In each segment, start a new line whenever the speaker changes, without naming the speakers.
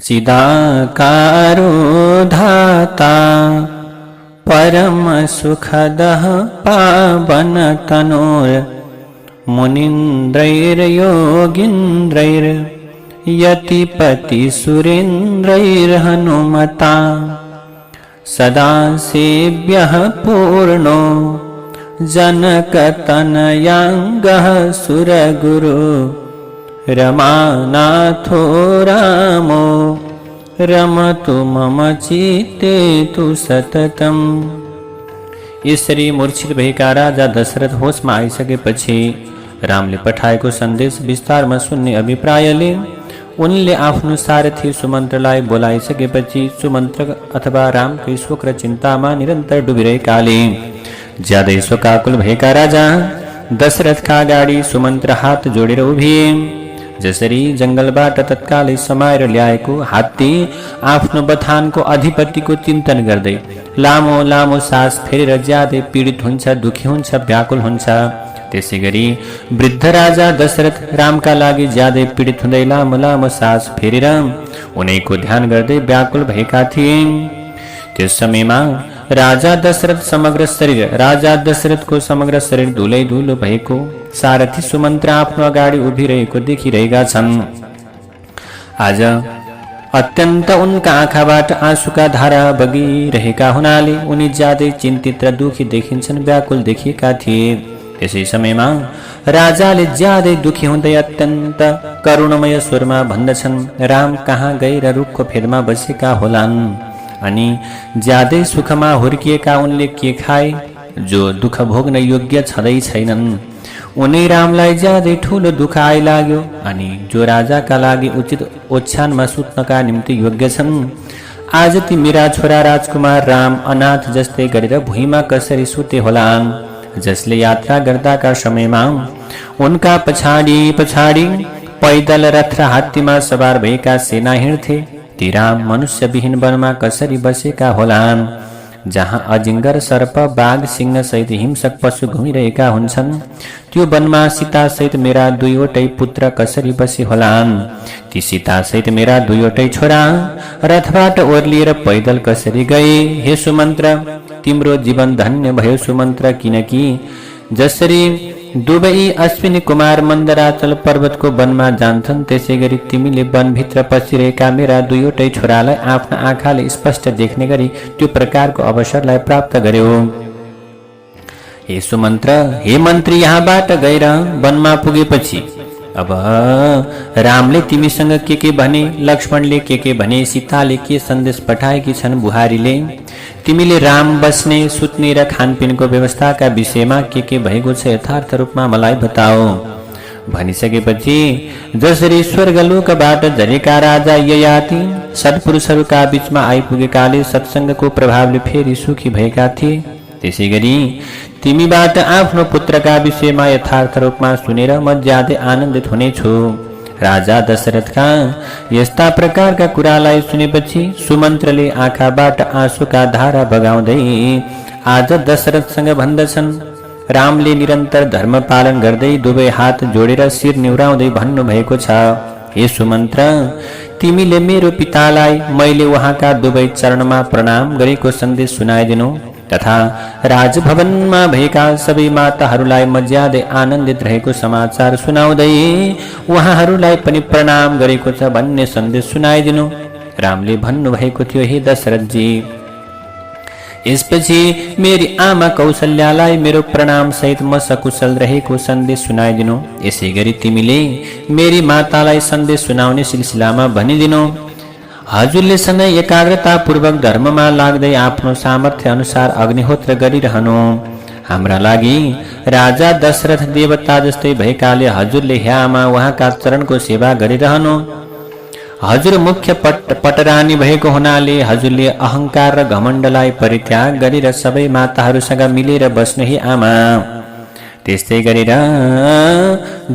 चिदाकारो धाता परम सुखदः पावन तनोर मुनीन्द्रैर्योगीन्द्रैर् यतिपति सुरेन्द्रैर्हनुमता सदा सेव्यः पूर्णो जनकतनयाङ्गः सुरगुरु रमानाथो रामो रमतु मम चित्ते तु सततम। यसरी मूर्छित भएका राजा दशरथ होशमा आइसकेपछि रामले पठाएको सन्देश विस्तारमा सुन्ने अभिप्रायले उनले आफ्नो सारथी सुमन्त्रलाई बोलाइसकेपछि सुमन्त्र अथवा रामकै शोक र चिन्तामा निरन्तर डुबिरहेकाले ज्यादै शोकाकुल भएका राजा दशरथका अगाडि सुमन्त्र हात जोडेर उभिए। जसरी जंगलबाट तत्कालै समाएर ल्याएको हात्ती आफ्नो बथानको अधिपतिको चिन्तन गर्दै लामो लामो सास फेरेर ज्यादै पीडित हुन्छ, दुखी हुन्छ, व्याकुल हुन्छ, त्यसैगरी वृद्ध राजा दशरथ रामका लागि ज्यादै पीडित हुँदै लामो लामो सास फेरेर उनैको ध्यान गर्दै व्याकुल भएका थिए। त्यस समयमा राजा दशरथको समग्र शरीर धुलै धुलो भएको सारथी सुमन्त्र आफ्नो अगाडि उभिरहेको देखिरहेका छन्। आज अत्यन्त उनका आँखाबाट आँसुका धारा बगिरहेका हुनाले उनी ज्यादै चिन्तित र दुखी देखिन्छन्, व्याकुल देखिएका थिए। यसै समयमा राजाले ज्यादै दुखी हुँदै अत्यन्त करुणमय स्वरमा भन्दछन्, राम कहाँ गएर रुखको फेदमा बसेका होलान् अनि ज्यादै सुखमा हुर्किएका उनले के खाए जो दुख भोग्न योग्य छँदै छैनन्। उनी रामलाई ज्यादै ठूलो दुख आइलाग्यो अनि जो राजाका लागि उचित ओछ्यानमा सुत्नका निम्ति योग्य छन्। आज ती मेरा छोरा राजकुमार राम अनाथ जस्तै गरेर भुइँमा कसरी सुते होलान्, जसले यात्रा गर्दाका समयमा उनका पछाडि पछाडि पैदल रथ र हात्तीमा सवार भएका सेना हिँड्थे। ती राम मनुष्यविहीन वनमा कसरी बसेका होलान्, जहाँ अजिङ्गर सर्प बाघ सिंह सहित हिंसक पशु घुमिरहेका हुन्छन्। त्यो वनमा सीता सहित मेरा दुईवटै पुत्र कसरी बसी होलान्। ती सीता सहित मेरा दुईवटै छोरा रथबाट ओर्लिएर पैदल कसरी गए। हे सुमन्त्र, तिम्रो जीवन धन्य भयो सुमन्त्र, किनकि जसरी दुवै अश्विनी कुमार मन्दराचल पर्वतको वनमा जान्छन् त्यसै गरी तिमीले वनभित्र पसिरहेका मेरा दुईवटै छोरालाई आफ्ना आँखाले स्पष्ट देख्ने गरी त्यो प्रकारको अवसरलाई प्राप्त गर्यो। हे सुमन्त्र, हे मन्त्री, यहाँबाट गएर वनमा पुगेपछि अब रामले तिमीसँग के भने, लक्ष्मणले के भने, सीताले के सन्देश पठाएकी छन्, बुहारीले तिमीले राम बस्ने सुत्ने र खानपिनको व्यवस्थाका विषयमा के भएको छ यथार्थ रूपमा मलाई बताओ। भनिसकेपछि जसरी स्वर्गलोकबाट झरेका राजा ययाति सत्पुरुषहरूका बीचमा आइपुगेकाले सत्सङ्गको प्रभावले फेरि सुखी भएका थिए, त्यसै गरी तिमीबाट आफ्नो पुत्रका विषयमा यथार्थ रूपमा सुनेर म ज्यादै आनन्दित हुनेछु। राजा दशरथका यस्ता प्रकारका कुरालाई सुनेपछि सुमन्त्रले आँखाबाट आँसुका धारा बगाउँदै आज दशरथसँग भन्दछन्, रामले निरन्तर धर्म पालन गर्दै दुवै हात जोडेर शिर निहुराउँदै भन्नुभएको छ, हे सुमन्त्र, तिमीले मेरो पितालाई मैले उहाँका दुवै चरणमा प्रणाम गरेको सन्देश सुनाइदिनु तथा राजभवनमा भएका सबै माताहरूलाई म ज्यादै आनन्दित रहेको समाचार सुनाउँदै उहाँहरूलाई पनि प्रणाम गरेको छ भन्ने सन्देश सुनाइदिनु। रामले भन्नुभएको थियो, हे दशरथजी, यसपछि मेरी आमा कौशल्यालाई मेरो प्रणाम सहित म सकुशल रहेको सन्देश सुनाइदिनु। यसै गरी तिमीले मेरी मातालाई सन्देश सुनाउने सिलसिलामा भनिदिनु। हजुरले सधैँ एकाग्रतापूर्वक धर्ममा लाग्दै आफ्नो सामर्थ्य अनुसार अग्निहोत्र गरिरहनु। हाम्रा लागि राजा दशरथ देवता जस्तै भएकाले हजुरले ह्यामा उहाँका चरणको सेवा गरिरहनु। हजुर मुख्य पटरानी भएको हुनाले हजुरले अहंकार र घमण्डलाई परित्याग गरेर सबै माताहरूसँग मिलेर बस्नु। हे आमा, त्यस्तै गरेर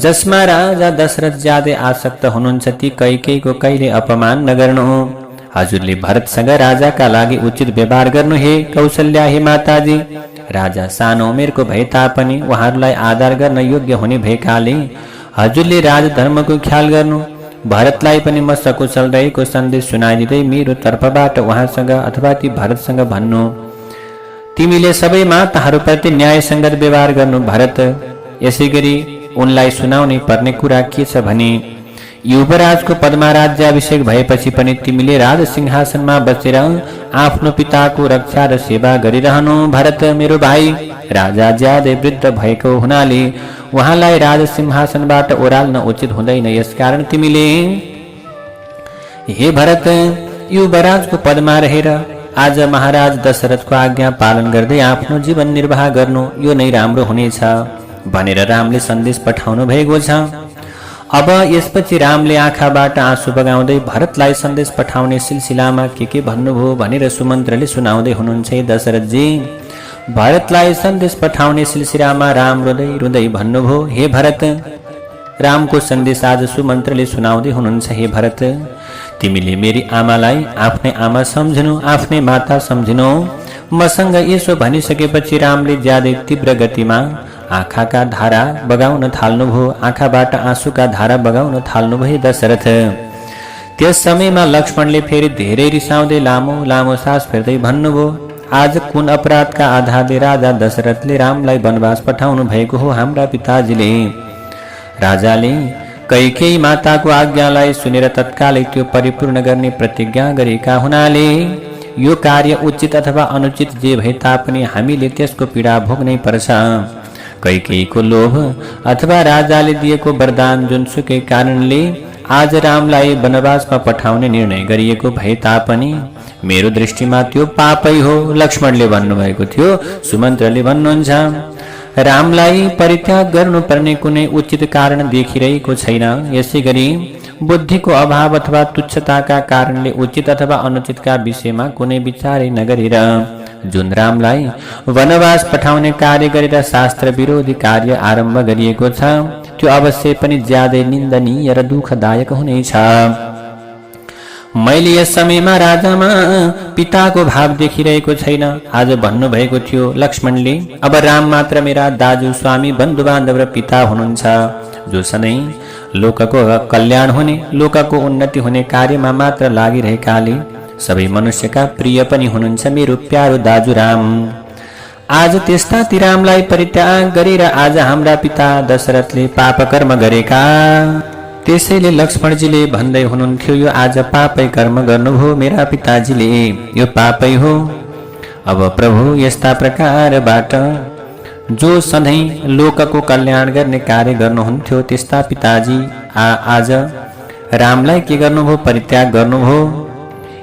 जसमा राजा दशरथ ज्यादै आसक्त हुनुहुन्छ ती कैकेयीको कहिले अपमान नगर्नु। हजुरले भरतसँग राजाका लागि उचित व्यवहार गर्नु। हे कौशल्या, हे माताजी, राजा सानो उमेरको भए तापनि उहाँहरूलाई आदर गर्न योग्य हुने भएकाले हजुरले राजधर्मको ख्याल गर्नु। भरतलाई पनि म सकुशल रहेको सन्देश सुनाइदिँदै मेरो तर्फबाट उहाँसँग अथवा ती भरतसँग भन्नु, तिमीले सबै माताहरूप्रति न्यायसङ्गत व्यवहार गर्नु भरत। यसै गरी उनलाई सुनाउनै पर्ने कुरा के छ भने, युवराजको पदमा राज्याभिषेक भएपछि पनि तिमीले राजसिंहासनमा बसेर आफ्नो पिताको रक्षा र सेवा गरिरहनु। भरत मेरो भाइ राजा ज्यादै वृद्ध भएको हुनाले उहाँलाई राजसिंहासनबाट ओह्राल्न उचित हुँदैन। यसकारण तिमीले हे भरत युवराजको पदमा रहेर आज महाराज दशरथको आज्ञा पालन गर्दै आफ्नो जीवन निर्वाह गर्नु, यो नै राम्रो हुनेछ भनेर रामले सन्देश पठाउनु भएको छ। अब यसपछि रामले आँखाबाट आँसु बगाउँदै भरतलाई सन्देश पठाउने सिलसिलामा के भन्नुभयो भनेर सुमन्त्रले सुनाउँदै हुनुहुन्छ। दशरथजी भरतलाई सन्देश पठाउने सिलसिलामा राम रुँदै रुँदै भन्नुभयो, हे भरत, रामको सन्देश आज सुमन्त्रले सुनाउँदै हुनुहुन्छ। हे भरत, तिमीले मेरी आमालाई आफ्नै आमा सम्झिनु, आफ्नै माता सम्झिनु। मसँग यसो भनिसकेपछि रामले ज्यादै तीव्र गतिमा आँखाका धारा बगाउन थाल्नुभयो, आँखाबाट आँसुका धारा बगाउन थाल्नुभयो दशरथ। त्यस समयमा लक्ष्मणले फेरि धेरै रिसाउँदै लामो लामो सास फेर्दै भन्नुभयो, आज कुन अपराधका आधारले राजा दशरथले रामलाई वनवास पठाउनु भएको हो? हाम्रा पिताजीले राजाले कैकेयी माताको आज्ञालाई सुनेर तत्कालै त्यो परिपूर्ण गर्ने प्रतिज्ञा गरेका हुनाले यो कार्य उचित अथवा अनुचित जे भए तापनि हामीले त्यसको पीडा भोग्नै पर्छ। कैकेयीको लोभ अथवा राजाले दिएको वरदान जुनसुकै कारणले आज रामलाई वनवासमा पठाउने निर्णय गरिएको भए तापनि मेरो दृष्टिमा त्यो पापै हो। लक्ष्मणले भन्नुभएको थियो। सुमन्त्रले भन्नुहुन्छ, रामलाई परित्याग गर्नुपर्ने कुनै उचित कारण देखिरहेको छैन। यसै गरी बुद्धिको अभाव अथवा तुच्छताका कारणले उचित अथवा अनुचितका विषयमा कुनै विचारै नगरेर जुन रामलाई वनवास पठाउने कार्य गरेर शास्त्र विरोधी कार्य आरम्भ गरिएको छ, त्यो अवश्य पनि ज्यादै निन्दनीय र दुःखदायक हुनेछ। मैले यस समयमा राजामा पिताको भाव देखिरहेको छैन। आज भन्नुभएको थियो लक्ष्मणले, अब राम मात्र मेरा दाजु, स्वामी, बन्धु बान्धव र पिता हुनुहुन्छ, जो सधैँ लोकको कल्याण हुने, लोकको उन्नति हुने कार्यमा मात्र लागिरहेकाले सबै मनुष्यका प्रिय पनि हुनुहुन्छ मेरो प्यारो दाजु राम। आज त्यस्ता ती रामलाई परित्याग गरेर आज हाम्रा पिता दशरथले पाप कर्म गरेका। त्यसैले लक्ष्मणजीले भन्दै हुनुहुन्थ्यो, यो आज पापै कर्म गर्नुभयो मेरा पिताजीले, यो पापै हो। अब प्रभु यस्ता प्रकारबाट जो सधैँ लोकको कल्याण गर्ने कार्य गर्नुहुन्थ्यो त्यस्ता पिताजी आज रामलाई के गर्नुभयो? परित्याग गर्नुभयो।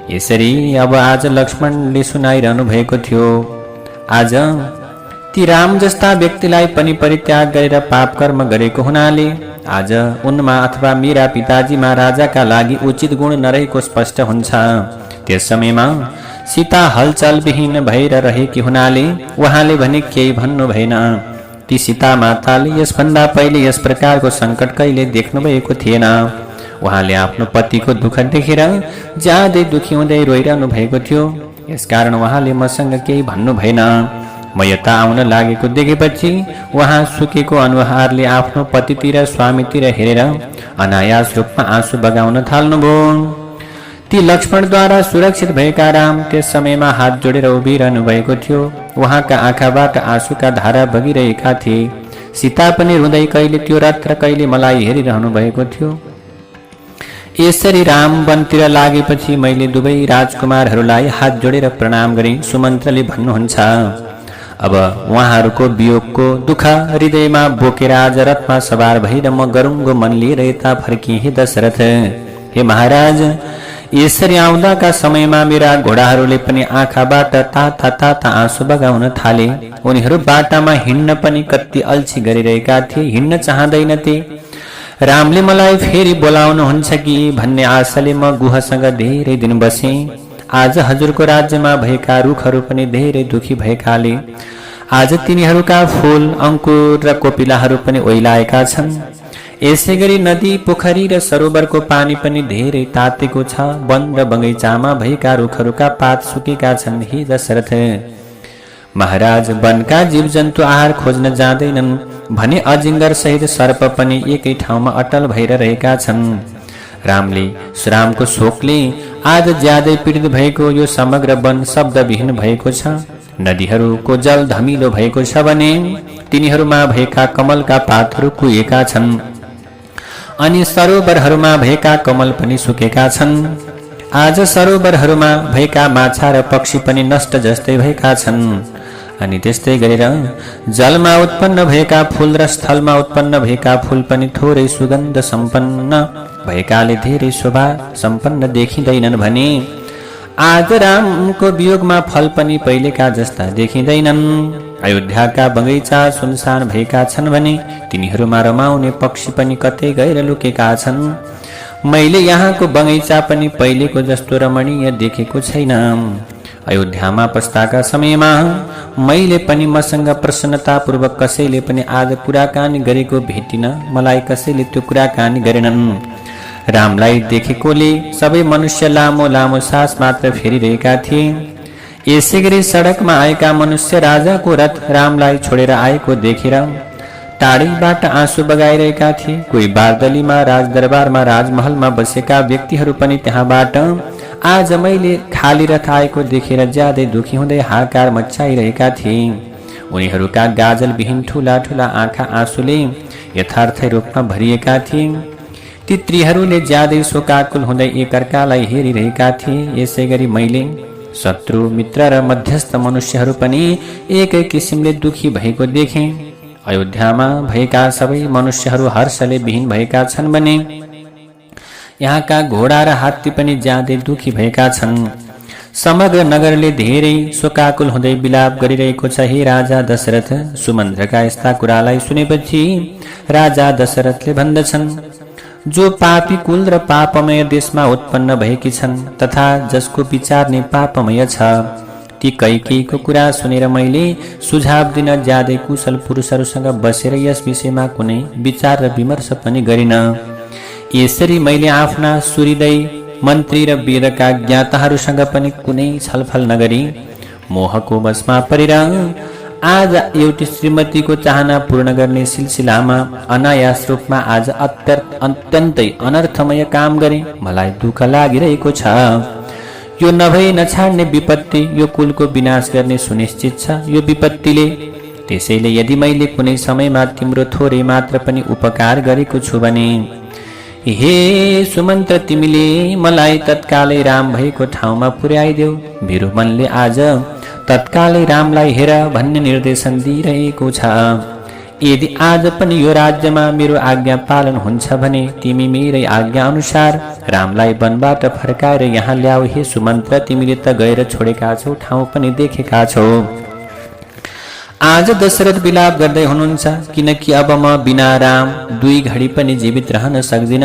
यसरी अब आज लक्ष्मणले सुनाइरहनु भएको थियो, आज ती राम जस्ता व्यक्तिलाई पनि परित्याग गरेर पाप कर्म गरेको हुनाले आज उनमा अथवा मेरा पिताजीमा राजाका लागि उचित गुण नरहेको स्पष्ट हुन्छ। त्यस समयमा सीता हलचलविहीन भएर रहेकी हुनाले उहाँले भने केही भन्नु भएन। ती सीता माताले यसभन्दा पहिले यस प्रकारको सङ्कट कहिले देख्नुभएको थिएन। उहाँले आफ्नो पतिको दुःख देखेर ज्यादै दुखी हुँदै रोइरहनु भएको थियो। यसकारण उहाँले मसँग केही भन्नु भएन। म यता आउन लागेको देखेपछि उहाँ सुकेको अनुहारले आफ्नो पतितिर स्वामीतिर हेरेर अनायास रूपमा आँसु बगाउन थाल्नुभयो। ती लक्ष्मणद्वारा सुरक्षित भएका राम त्यस समयमा हात जोडेर उभिरहनु भएको थियो। उहाँका आँखाबाट आँसुका धारा बगिरहेका थिए। सीता पनि रुँदै कहिले त्यो रथ र कहिले मलाई हेरिरहनु भएको थियो। यसरी राम वनतिर लागेपछि मैले दुवै राजकुमारहरूलाई हात जोडेर प्रणाम गरेँ। सुमन्त्रले भन्नुहुन्छ, अब उहाँहरूको वियोगको दुःख हृदयमा बोकेर आज रथमा सवार भएर म गरुङ्गो मन लिएर यता फर्किएँ। हे दशरथ, हे महाराज, यसरी आउँदाका समयमा मेरा घोडाहरूले पनि आँखाबाट ताता ताता आँसु बगाउन थाले। उनीहरू बाटामा हिँड्न पनि कति अल्छी गरिरहेका थिए, हिँड्न चाहँदैनथे। रामले मलाई फेरि बोलाउनुहुन्छ कि भन्ने आशाले म गुहसँग धेरै दिन बसेँ। आज हजुरको राज्यमा भएका रुखहरू पनि धेरै दुखी भएकाले आज तिनीहरूका फूल, अंकुर र कोपिलाहरू पनि ओइलाएका छन्। यसै गरी नदी, पोखरी र सरोवरको पानी पनि धेरै तातेको छ। वन र बगैँचामा भएका रुखहरूका पात सुकेका छन्। हे दशरथ महाराज, वनका जीवजन्तु आहार खोज्न जाँदैनन् भने अजिङ्गर सहित सर्प पनि एकै ठाउँमा अटल भएर रहेका छन्। रामले श्रामको शोकले आज ज्यादै पीडित भएको यो समग्र वन शब्दविहीन भएको छ। नदीहरूको जल धमिलो भएको छ भने तिनीहरूमा भएका कमलका पातहरू कुहिएका छन् अनि सरोवरहरूमा भएका कमल पनि सुकेका छन्। आज सरोवरहरूमा भएका माछा र पक्षी पनि नष्ट जस्तै भएका छन्। अनि त्यस्तै गरेर जलमा उत्पन्न भएका फूल र स्थलमा उत्पन्न भएका फूल पनि थोरै सुगन्ध सम्पन्न भएकाले धेरै शोभा सम्पन्न देखिँदैनन् भने आज रामको वियोगमा फल पनि पहिलेका जस्ता देखिँदैनन्। अयोध्याका बगैँचा सुनसान भएका छन् भने तिनीहरूमा रमाउने पक्षी पनि कतै गएर लुकेका छन्। मैले यहाँको बगैँचा पनि पहिलेको जस्तो रमणीय देखेको छैन। अयोध्यामा पस्ताका समयमा मैले पनि मसँग प्रसन्नतापूर्वक कसैले पनि आज कुराकानी गरेको भेटिन। मलाई कसैले त्यो कुराकानी गरेनन्। रामलाई देखेकोले सबै मनुष्य लामो लामो सास मात्र फेरिरहेका थिए। यसै गरी सडकमा आएका मनुष्य राजाको रथ रामलाई छोडेर आएको देखेर टाढैबाट आँसु बगाइरहेका थिए। कोही बारदलीमा राजदरबारमा राजमहलमा बसेका व्यक्तिहरू पनि त्यहाँबाट आज मैले खाली रथ आएको देखेर ज्यादै दुखी हुँदै हाहाकार मचाइरहेका थिए। उनीहरूका गाजलविहीन ठुला ठुला आँखा आँसुले यथार्थ रूपमा भरिएका थिए। ती त्रिहरूले ज्यादै शोकाकुल हुँदै एकअर्कालाई हेरिरहेका थिए। यसै गरी मैले शत्रु मित्र र मध्यस्थ मनुष्यहरू पनि एकै किसिमले दुखी भएको देखेँ। अयोध्यामा भएका सबै मनुष्यहरू हर्षले विहीन भएका छन् भने यहाँका घोडा र हात्ती पनि ज्यादै दुखी भएका छन्। समग्र नगरले धेरै शोकाकुल हुँदै विलाप गरिरहेको छ। हे राजा दशरथ, सुमन्त्रका यस्ता कुरालाई सुनेपछि राजा दशरथले भन्दछन्, जो पापी कुल र पापमय देशमा उत्पन्न भएकी छन् तथा जसको विचार नै पापमय छ, ती कैकेयीको कुरा सुनेर मैले सुझाव दिन ज्यादै कुशल पुरुषहरूसँग बसेर यस विषयमा कुनै विचार र विमर्श पनि गरिन। यसरी मैले आफ्ना सुहृदय मन्त्री र वीरका ज्ञाताहरूसँग पनि कुनै छलफल नगरी मोहको वशमा परेर आज एउटी श्रीमतीको चाहना पूर्ण गर्ने सिलसिलामा अनायास रूपमा आज अत्यन्तै अनर्थमय काम गरे। मलाई दुःख लागिरहेको छ। यो नभई नछाड्ने विपत्ति यो कुलको विनाश गर्ने सुनिश्चित छ। यो विपत्तिले त्यसैले यदि मैले कुनै समयमा तिम्रो थोरै मात्र पनि उपकार गरेको छु भने हे सुमन्त्र, तिमीले मलाई तत्कालै राम भएको ठाउँमा पुर्याइदेऊ। मेरो मनले आज तत्कालै रामलाई हेर भन्ने निर्देशन दिइरहेको छ। यदि आज पनि यो राज्यमा मेरो आज्ञा पालन हुन्छ भने तिमी मेरै आज्ञा अनुसार रामलाई वनबाट फर्काएर यहाँ ल्याऊ। हे सुमन्त्र, तिमीले त गएर छोडेका छौ, ठाउँ पनि देखेका छौ। आज दशरथ विलाप गर्दै हुनुहुन्छ, किनकि अब म बिना राम दुई घडी पनि जीवित रहन सक्दिन।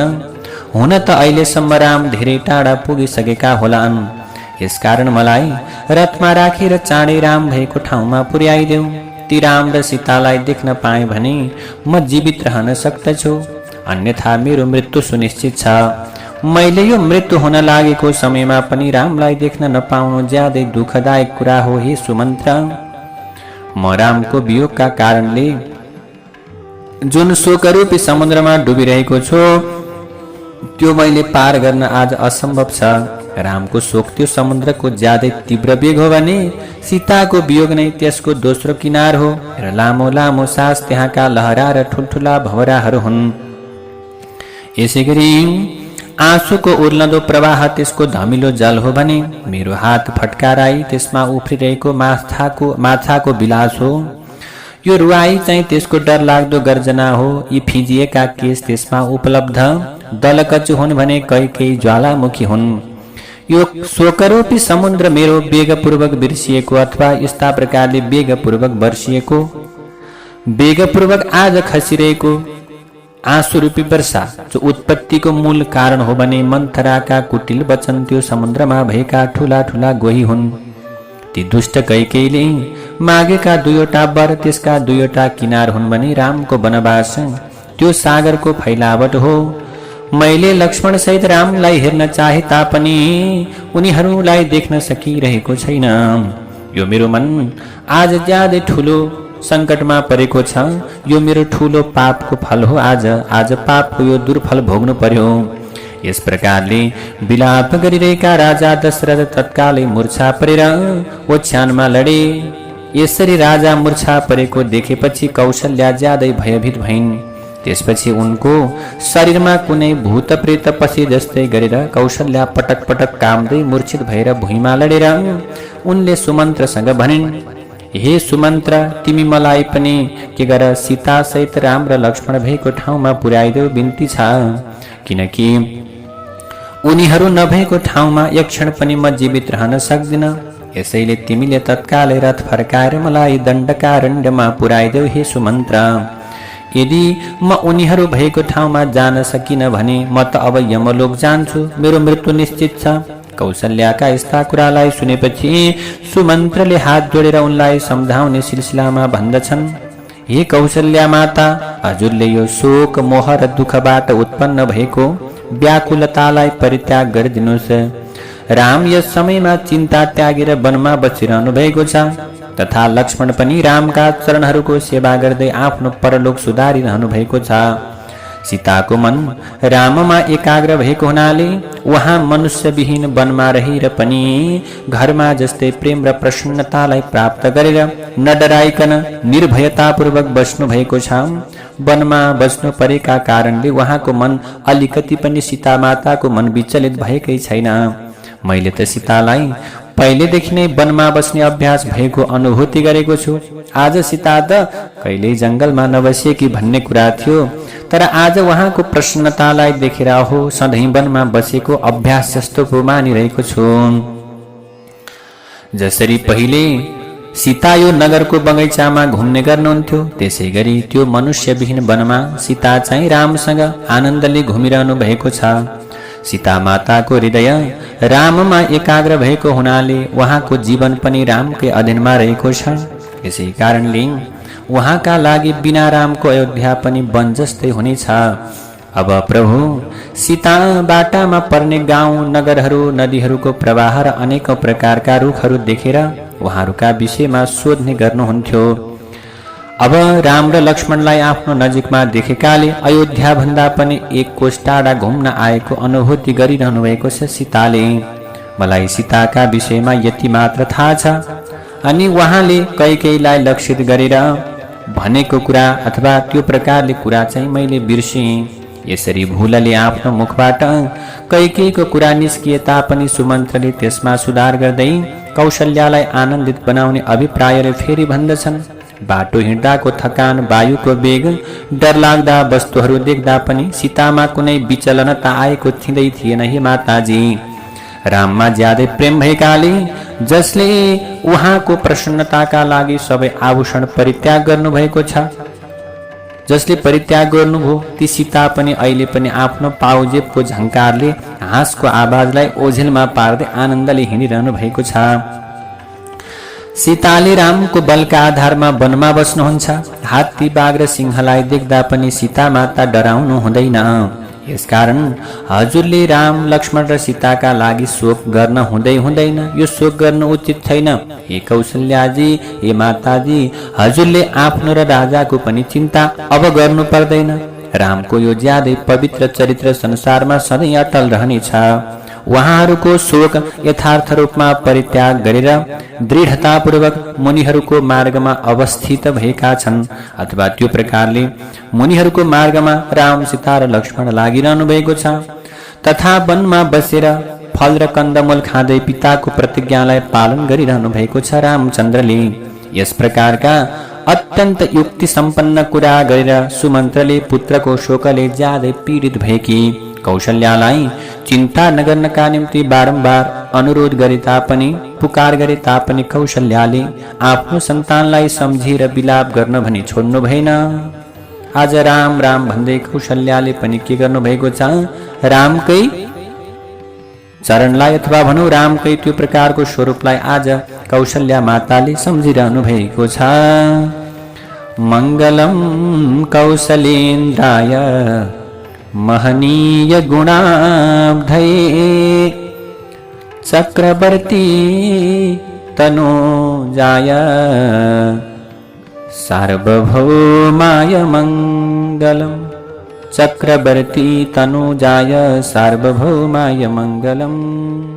हुन त अहिलेसम्म राम धेरै टाढा पुगिसकेका होलान्। यसकारण मलाई रथमा राखेर चाँडै राम भएको ठाउँमा पुर्याइदेऊ। ती राम र सीतालाई देख्न पाएँ भने म जीवित रहन सक्दछु, अन्यथा मेरो मृत्यु सुनिश्चित छ। मैले यो मृत्यु हुन लागेको समयमा पनि रामलाई देख्न नपाउनु ज्यादै दुःखदायक कुरा हो। हे सुमन्त्र, म रामको वियोगका कारणले जुन शोकरूपी समुद्रमा डुबिरहेको छु त्यो मैले पार गर्न आज असम्भव छ। रामको शोक त्यो समुद्रको ज्यादै तीव्र वेग हो भने सीताको वियोग नै त्यसको दोस्रो किनार हो र लामो लामो सास त्यहाँका लहरा र ठुल्ठुला भवराहरू हुन्। यसै गरी आँसुको उर्लदो प्रवाह त्यसको धमिलो जल हो भने मेरो हात फटकाराई त्यसमा उफ्रिरहेको माछाको विलास हो। यो रुवाई चाहिँ त्यसको डरलाग्दो गर्जना हो। यी फिजिएका केस त्यसमा उपलब्ध दलकचु हुन् भने कैकेयी ज्वालामुखी हुन्। यो शोकरूपी समुद्र मेरो वेगपूर्वक बिर्सिएको अथवा यस्ता प्रकारले वेगपूर्वक वर्षिएको, वेगपूर्वक आज खसिरहेको आँसु रूपी वर्षा जो उत्पत्तिको मूल कारण हो भने मन्थराका कुटिल वचन त्यो समुद्रमा भएका ठुला ठुला गोही हुन्। ती दुष्ट कैकेयीले मागेका दुईवटा वर त्यसका दुईवटा किनार हुन् भने रामको वनवास त्यो सागरको फैलावट हो। मैले लक्ष्मण सहित रामलाई हेर्न चाहे तापनि उनीहरूलाई देख्न सकिरहेको छैन। यो मेरो मन आज ज्यादै ठुलो संकटमा परेको छ। यो मेरो ठुलो पापको फल हो। आज पापको यो दुर्फल भोग्नु पर्यो। यस प्रकारले विलाप गरिरहेका राजा दशरथ तत्कालै मूर्छा परेर ओछ्यानमा लडे। यसरी राजा मूर्छा परेको देखेपछि कौशल्या ज्यादै भयभीत भइन्। त्यसपछि उनको शरीरमा कुनै भूत प्रेत पसे जस्तै गरेर कौशल्या पटक पटक कामदै मूर्छित भएर भुइँमा लडेर उनले सुमन्त्रसँग भनिन्, हे सुमन्त्र, तिमी मलाई पनि के गर सीता सहित राम र लक्ष्मण भएको ठाउँमा पुर्याइदेऊ, बिन्ती छ। किनकि उनीहरू नभएको ठाउँमा एक क्षण पनि म जीवित रहन सक्दिन। यसैले तिमीले तत्कालै रथ फर्काएर मलाई दण्डकारण्यमा पुर्याइदेऊ हे सुमन्त्र। यदि म उनीहरू भएको ठाउँमा जान सकिन भने म त अब यमलोक जान्छु, मेरो मृत्यु निश्चित छ। कौशल्याका यस्ता कुरालाई सुनेपछि सुमन्त्रले हात जोडेर उनलाई सम्झाउने सिलसिलामा भन्दछन्, हे कौशल्या माता, हजुरले यो शोक मोह र दुःखबाट उत्पन्न भएको व्याकुलतालाई परित्याग गरिदिनुहोस्। राम यस समयमा चिन्ता त्यागेर वनमा बसिरहनु भएको छ तथा लक्ष्मण पनि रामका चरणहरूको सेवा गर्दै आफ्नो परलोक सुधारिरहनु भएको छ। सीताको मन राममा एकाग्र भएको हुनाले उहाँ मनुष्यविहीन वनमा रहेर पनि घरमा जस्तै प्रेम र प्रसन्नतालाई प्राप्त गरेर न डराइकन निर्भयतापूर्वक बस्नु भएको छ। वनमा बस्नु परेका कारणले उहाँको मन अलिकति पनि सीता माताको मन विचलित भएकै छैन। मैले त सीतालाई पहिलेदेखि नै वनमा बस्ने अभ्यास भएको अनुभूति गरेको छु। आज सीता त कहिल्यै जंगलमा नबसेकी भन्ने कुरा थियो, तर आज उहाँको प्रसन्नतालाई देखेर हो सधैँ वनमा बसेको अभ्यास जस्तो पो मानिरहेको छु। जसरी पहिले सीता यो नगरको बगैँचामा घुम्ने गर्नुहुन्थ्यो, त्यसै गरी त्यो मनुष्यविहीन वनमा सीता चाहिँ रामसँग आनन्दले घुमिरहनु भएको छ। सीता माताको हृदय राममा एकाग्र भएको हुनाले उहाँको जीवन पनि रामकै अधीनमा रहेको छ। यसै कारणले उहाँका लागि बिना रामको अयोध्या पनि वन जस्तै हुनेछ। अब प्रभु, सीता बाटामा पर्ने गाउँ नगरहरू, नदीहरूको प्रवाह र अनेकौं प्रकारका रुखहरू देखेर उहाँहरूका विषयमा सोध्ने गर्नुहुन्थ्यो। अब राम र लक्ष्मणलाई आफ्नो नजिकमा देखेकाले अयोध्या भन्दा पनि एक कोस टाढा घुम्न आएको अनुभूति गरिरहनु भएको छ सीताले। मलाई सीताका विषयमा यति मात्र थाहा छ। अनि उहाँले कैकेयीलाई लक्षित गरेर भनेको कुरा अथवा त्यो प्रकारले कुरा चाहिँ मैले बिर्सेँ। यसरी भूलले आफ्नो मुखबाट कैकेयीको कुरा निस्किए तापनि सुमन्त्रले त्यसमा सुधार गर्दै कौशल्यालाई आनन्दित बनाउने अभिप्रायले फेरि भन्दछन्, बाटो हिँड्दाको थकान, वायुको वेग, डरलाग्दा वस्तुहरू देख्दा पनि सीतामा कुनै विचलनता आएको थिँदै थिएन। हे माताजी, राममा ज्यादै प्रेम भएकाले जसले उहाँको प्रसन्नताका लागि सबै आभूषण परित्याग गर्नुभएको छ, जसले परित्याग गर्नुभयो, ती सीता पनि अहिले पनि आफ्नो पाउजेबको झङ्कारले हाँसको आवाजलाई ओझेलमा पार्दै आनन्दले हिँडिरहनु भएको छ। सीताले रामको बलका आधारमा वनमा बस्नुहुन्छ। हात्ती, बाघ र सिंहलाई देख्दा पनि सीता माता डराउनु हुँदैन। यसकारण हजुरले राम, लक्ष्मण र सीताका लागि शोक गर्न हुँदैन। यो शोक गर्नु उचित छैन। हे कौशल्याजी, हे माताजी, हजुरले आफ्नो र राजाको पनि चिन्ता अब गर्नु पर्दैन। रामको यो ज्यादै पवित्र चरित्र संसारमा सधैँ अटल रहनेछ। उहाँहरूको शोक यथार्थ रूपमा परित्याग गरेर दृढतापूर्वक मुनिहरूको मार्गमा अवस्थित भएका छन्, अथवा त्यो प्रकारले मुनिहरूको मार्गमा राम, सीता र लक्ष्मण लागिरहनु भएको छ। तथा वनमा बसेर फल र कन्दमूल खाँदै पिताको प्रतिज्ञालाई पालन गरिरहनु भएको छ रामचन्द्रले। यस प्रकारका अत्यन्त युक्ति सम्पन्न कुरा गरेर सुमन्त्रले पुत्रको शोकले ज्यादै पीडित भएकी कौशल्यालाई चिन्ता नगर्नका निम्ति बारम्बार अनुरोध गरे तापनि, पुकार गरे तापनि कौशल्याले आफ्नो सन्तानलाई सम्झेर विलाप गर्न भनी छोड्नु भएन। आज राम राम भन्दै कौशल्याले पनि के गर्नु भएको छ, रामकै चरणलाई अथवा भनौँ रामकै त्यो प्रकारको स्वरूपलाई आज कौशल्या माताले सम्झिरहनु भएको छ। मङ्गलम कौशलेन्द्राय महनीय गुणाब्धये चक्रवर्ती तनूजाय सार्वभौमाय मङ्गलम्। चक्रवर्ती तनुजाय सार्वभौमाय मंगलम्।